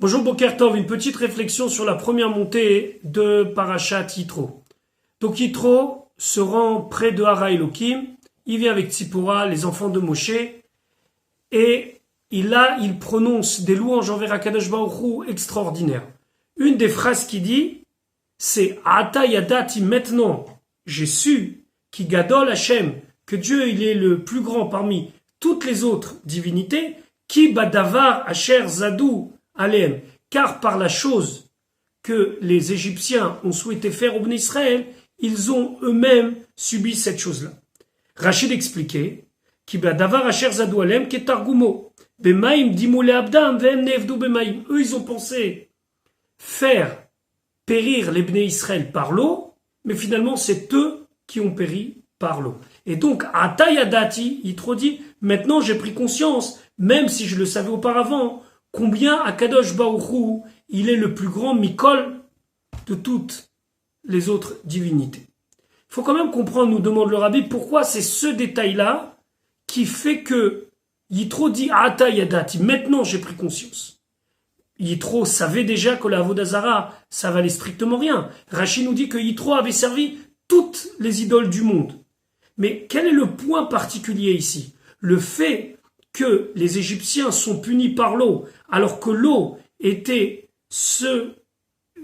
Bonjour Boker Tov, une petite réflexion sur la première montée de Parashat Yitro. Donc Yitro se rend près de Hara Elohim, il vient avec Tzipora, les enfants de Moshe, et il prononce des louanges envers Akadosh Baruch Hu extraordinaires. Une des phrases qu'il dit, c'est Ata Yadati, maintenant j'ai su, qui Gadol Hashem, que Dieu il est le plus grand parmi toutes les autres divinités, qui Badavar Asher Zadou Aleem, car par la chose que les Égyptiens ont souhaité faire au Bnei Israël, ils ont eux-mêmes subi cette chose-là. Rachid expliquait, qui Badavar Asher Zadou Aleem, qui Targumo, Bemaim Dimole Abdam, Vem Nevdu Bemaim. Eux, ils ont pensé faire périr les Bnei Israël par l'eau, mais finalement, c'est eux qui ont péri par l'eau. Et donc, Atayadati, Yitro dit, maintenant j'ai pris conscience, même si je le savais auparavant, combien Akadosh Baruch Hu, il est le plus grand Mikol de toutes les autres divinités. Il faut quand même comprendre, nous demande le Rabbi, pourquoi c'est ce détail-là qui fait que Yitro dit Atayadati, maintenant j'ai pris conscience. Yitro savait déjà que la Avodah Zara, ça valait strictement rien. Rachid nous dit que Yitro avait servi toutes les idoles du monde. Mais quel est le point particulier ici? Le fait que les Égyptiens sont punis par l'eau, alors que l'eau était ce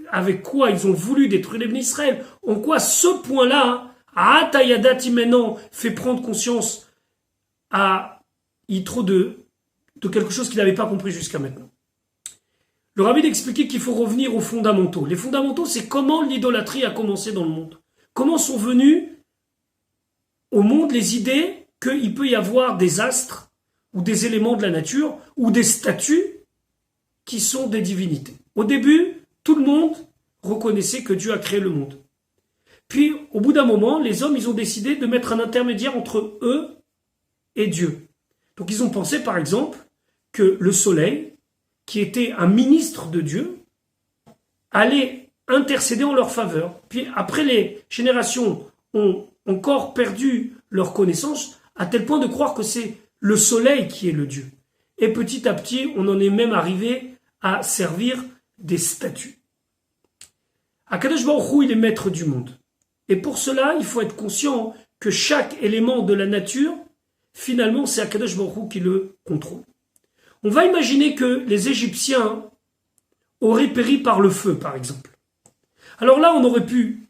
avec quoi ils ont voulu détruire les Bnei Israël. En quoi ce point-là, à Atayadati maintenant, fait prendre conscience à Yitro de quelque chose qu'il n'avait pas compris jusqu'à maintenant. Le Rabbi expliquait qu'il faut revenir aux fondamentaux. Les fondamentaux, c'est comment l'idolâtrie a commencé dans le monde. Comment sont venues au monde les idées qu'il peut y avoir des astres ou des éléments de la nature ou des statues qui sont des divinités. Au début, tout le monde reconnaissait que Dieu a créé le monde. Puis, au bout d'un moment, les hommes, ils ont décidé de mettre un intermédiaire entre eux et Dieu. Donc, ils ont pensé, par exemple, que le soleil, qui était un ministre de Dieu, allait intercéder en leur faveur. Puis, après, les générations ont encore perdu leur connaissance, à tel point de croire que c'est le soleil qui est le Dieu. Et petit à petit, on en est même arrivé à servir des statues. Akadosh Baruch Hu, il est maître du monde. Et pour cela, il faut être conscient que chaque élément de la nature, finalement, c'est Akadosh Baruch Hu qui le contrôle. On va imaginer que les Égyptiens auraient péri par le feu, par exemple. Alors là, on aurait pu,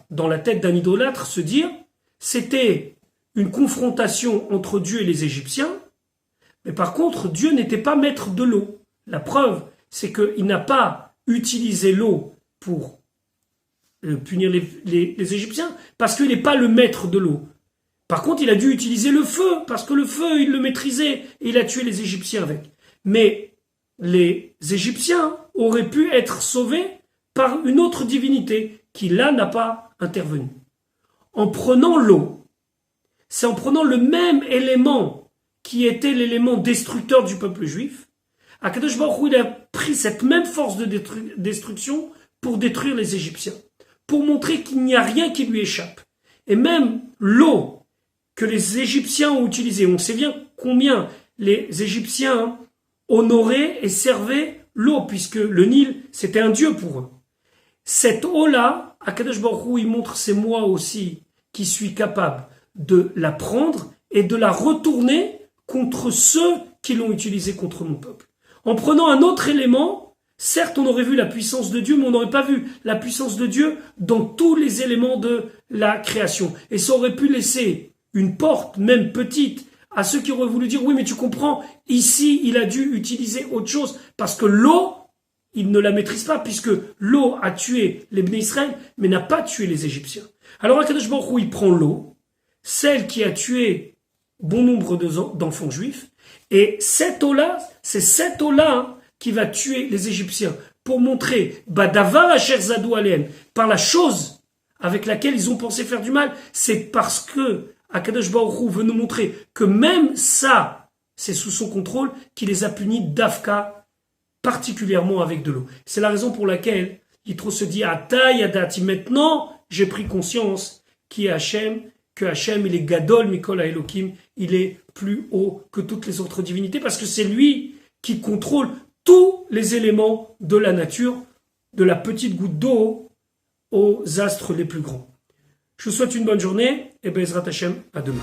dans la tête d'un idolâtre, se dire, c'était une confrontation entre Dieu et les Égyptiens, mais par contre, Dieu n'était pas maître de l'eau. La preuve, c'est qu'il n'a pas utilisé l'eau pour punir les Égyptiens, parce qu'il n'est pas le maître de l'eau. Par contre, il a dû utiliser le feu, parce que le feu, il le maîtrisait, et il a tué les Égyptiens avec. Mais les Égyptiens auraient pu être sauvés par une autre divinité, qui là n'a pas intervenu. En prenant l'eau, c'est en prenant le même élément qui était l'élément destructeur du peuple juif, Akadosh Baruch Hu, il a pris cette même force de destruction pour détruire les Égyptiens, pour montrer qu'il n'y a rien qui lui échappe. Et même l'eau que les Égyptiens ont utilisée, on sait bien combien les Égyptiens honoraient et servaient l'eau, puisque le Nil, c'était un dieu pour eux. Cette eau-là, Akadosh Baruch Hu, il montre, c'est moi aussi qui suis capable de la prendre et de la retourner contre ceux qui l'ont utilisée contre mon peuple. En prenant un autre élément, certes on aurait vu la puissance de Dieu, mais on n'aurait pas vu la puissance de Dieu dans tous les éléments de la création. Et ça aurait pu laisser une porte, même petite, à ceux qui auraient voulu dire, oui mais tu comprends, ici il a dû utiliser autre chose, parce que l'eau, il ne la maîtrise pas, puisque l'eau a tué les Bnei Israël, mais n'a pas tué les Égyptiens. Alors Akadosh Baruch Hu, il prend l'eau, celle qui a tué bon nombre d'enfants juifs, et cette eau-là, c'est cette eau-là qui va tuer les Égyptiens, pour montrer, Badavar Asher Zadou Aleem, par la chose avec laquelle ils ont pensé faire du mal, c'est parce que Akadosh Baruch Hu veut nous montrer que même ça, c'est sous son contrôle, qu'il les a punis d'Afka, particulièrement avec de l'eau. C'est la raison pour laquelle Yitro se dit Atayadati, maintenant j'ai pris conscience qui est Hachem, que Hachem il est Gadol Mikol Elohim, il est plus haut que toutes les autres divinités, parce que c'est lui qui contrôle tous les éléments de la nature, de la petite goutte d'eau aux astres les plus grands. Je vous souhaite une bonne journée et Bezrat Hashem, à demain.